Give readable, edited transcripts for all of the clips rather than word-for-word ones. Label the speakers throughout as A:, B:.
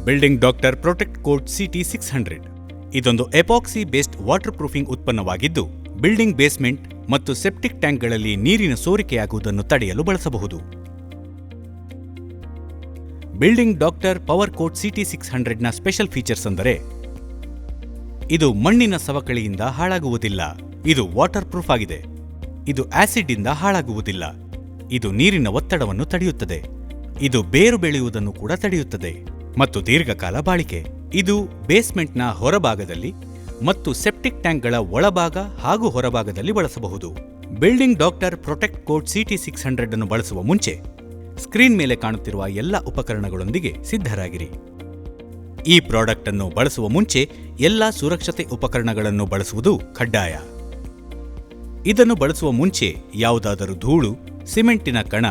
A: Building doctor protect coat CT600 ಇದೊಂದು epoxy based waterproofing ಉತ್ಪನ್ನವಾಗಿದ್ದು building basement ಮತ್ತು septic ಟ್ಯಾಂಕ್ಗಳಲ್ಲಿ ನೀರಿನ ಸೋರಿಕೆಯಾಗುವುದನ್ನು ತಡೆಯಲು ಬಳಸಬಹುದು. ಬಿಲ್ಡಿಂಗ್ ಡಾಕ್ಟರ್ ಪವರ್ ಕೋಟ್ CT600ನ ಸ್ಪೆಷಲ್ ಫೀಚರ್ಸ್ ಅಂದರೆ ಇದು ಮಣ್ಣಿನ ಸವಕಳಿಯಿಂದ ಹಾಳಾಗುವುದಿಲ್ಲ. ಇದು ವಾಟರ್ ಪ್ರೂಫ್ ಆಗಿದೆ. ಇದು ಆಸಿಡ್ ಇಂದ ಹಾಳಾಗುವುದಿಲ್ಲ. ಇದು ನೀರಿನ ಒತ್ತಡವನ್ನು ತಡೆಯುತ್ತದೆ. ಇದು ಬೇರು ಬೆಳೆಯುವುದನ್ನು ಕೂಡ ತಡೆಯುತ್ತದೆ ಮತ್ತು ದೀರ್ಘಕಾಲ ಬಾಳಿಕೆ. ಇದು ಬೇಸ್ಮೆಂಟ್ನ ಹೊರಭಾಗದಲ್ಲಿ ಮತ್ತು ಸೆಪ್ಟಿಕ್ ಟ್ಯಾಂಕ್ಗಳ ಒಳಭಾಗ ಹಾಗೂ ಹೊರಭಾಗದಲ್ಲಿ ಬಳಸಬಹುದು. Building doctor protect coat CT600 ಅನ್ನು ಬಳಸುವ ಮುಂಚೆ ಸ್ಕ್ರೀನ್ ಮೇಲೆ ಕಾಣುತ್ತಿರುವ ಎಲ್ಲ ಉಪಕರಣಗಳೊಂದಿಗೆ ಸಿದ್ಧರಾಗಿರಿ. ಈ ಪ್ರಾಡಕ್ಟ್ ಅನ್ನು ಬಳಸುವ ಮುಂಚೆ ಎಲ್ಲ ಸುರಕ್ಷತೆ ಉಪಕರಣಗಳನ್ನು ಬಳಸುವುದು ಕಡ್ಡಾಯ. ಇದನ್ನು ಬಳಸುವ ಮುಂಚೆ ಯಾವುದಾದರೂ ಧೂಳು, ಸಿಮೆಂಟಿನ ಕಣ,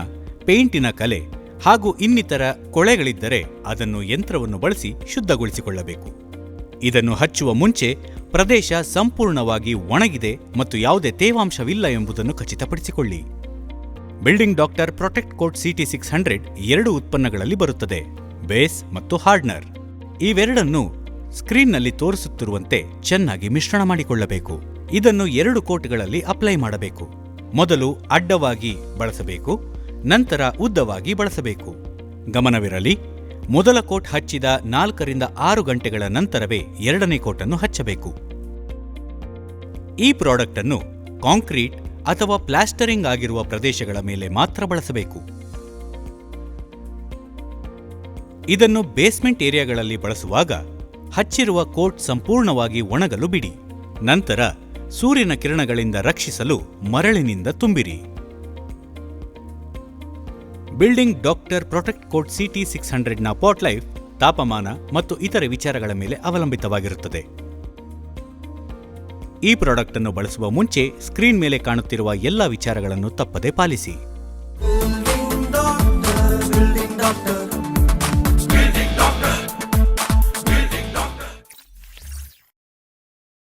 A: ಪೇಂಟಿನ ಕಲೆ ಹಾಗೂ ಇನ್ನಿತರ ಕೊಳೆಗಳಿದ್ದರೆ ಅದನ್ನು ಯಂತ್ರವನ್ನು ಬಳಸಿ ಶುದ್ಧಗೊಳಿಸಿಕೊಳ್ಳಬೇಕು. ಇದನ್ನು ಹಚ್ಚುವ ಮುಂಚೆ ಪ್ರದೇಶ ಸಂಪೂರ್ಣವಾಗಿ ಒಣಗಿದೆ ಮತ್ತು ಯಾವುದೇ ತೇವಾಂಶವಿಲ್ಲ ಎಂಬುದನ್ನು ಖಚಿತಪಡಿಸಿಕೊಳ್ಳಿ. Building doctor protect coat CT600 2 ಉತ್ಪನ್ನಗಳಲ್ಲಿ ಬರುತ್ತದೆ, ಬೇಸ್ ಮತ್ತು ಹಾರ್ಡ್ನರ್. ಇವೆರಡನ್ನು ಸ್ಕ್ರೀನ್ನಲ್ಲಿ ತೋರಿಸುತ್ತಿರುವಂತೆ ಚೆನ್ನಾಗಿ ಮಿಶ್ರಣ ಮಾಡಿಕೊಳ್ಳಬೇಕು. ಇದನ್ನು 2 ಕೋಟ್ಗಳಲ್ಲಿ ಅಪ್ಲೈ ಮಾಡಬೇಕು. ಮೊದಲು ಅಡ್ಡವಾಗಿ ಬಳಸಬೇಕು, ನಂತರ ಉದ್ದವಾಗಿ ಬಳಸಬೇಕು. ಗಮನವಿರಲಿ, ಮೊದಲ ಕೋಟ್ ಹಚ್ಚಿದ 4 ರಿಂದ 6 ಗಂಟೆಗಳ ನಂತರವೇ ಎರಡನೇ ಕೋಟನ್ನು ಹಚ್ಚಬೇಕು. ಈ ಪ್ರಾಡಕ್ಟ್ ಅನ್ನು ಕಾಂಕ್ರೀಟ್ ಅಥವಾ ಪ್ಲಾಸ್ಟರಿಂಗ್ ಆಗಿರುವ ಪ್ರದೇಶಗಳ ಮೇಲೆ ಮಾತ್ರ ಬಳಸಬೇಕು. ಇದನ್ನು ಬೇಸ್ಮೆಂಟ್ ಏರಿಯಾಗಳಲ್ಲಿ ಬಳಸುವಾಗ ಹಚ್ಚಿರುವ ಕೋಟ್ ಸಂಪೂರ್ಣವಾಗಿ ಒಣಗಲು ಬಿಡಿ. ನಂತರ ಸೂರ್ಯನ ಕಿರಣಗಳಿಂದ ರಕ್ಷಿಸಲು ಮರಳಿನಿಂದ ತುಂಬಿರಿ. ಬಿಲ್ಡಿಂಗ್ ಡಾಕ್ಟರ್ ಪ್ರೊಟೆಕ್ಟ್ ಕೋಟ್ CT600ನ ಪಾಟ್ ಲೈಫ್ ತಾಪಮಾನ ಮತ್ತು ಇತರೆ ವಿಚಾರಗಳ ಮೇಲೆ ಅವಲಂಬಿತವಾಗಿರುತ್ತದೆ. ಈ ಪ್ರಾಡಕ್ಟ್ ಅನ್ನು ಬಳಸುವ ಮುಂಚೆ ಸ್ಕ್ರೀನ್ ಮೇಲೆ ಕಾಣುತ್ತಿರುವ ಎಲ್ಲ ವಿಚಾರಗಳನ್ನು ತಪ್ಪದೆ ಪಾಲಿಸಿ.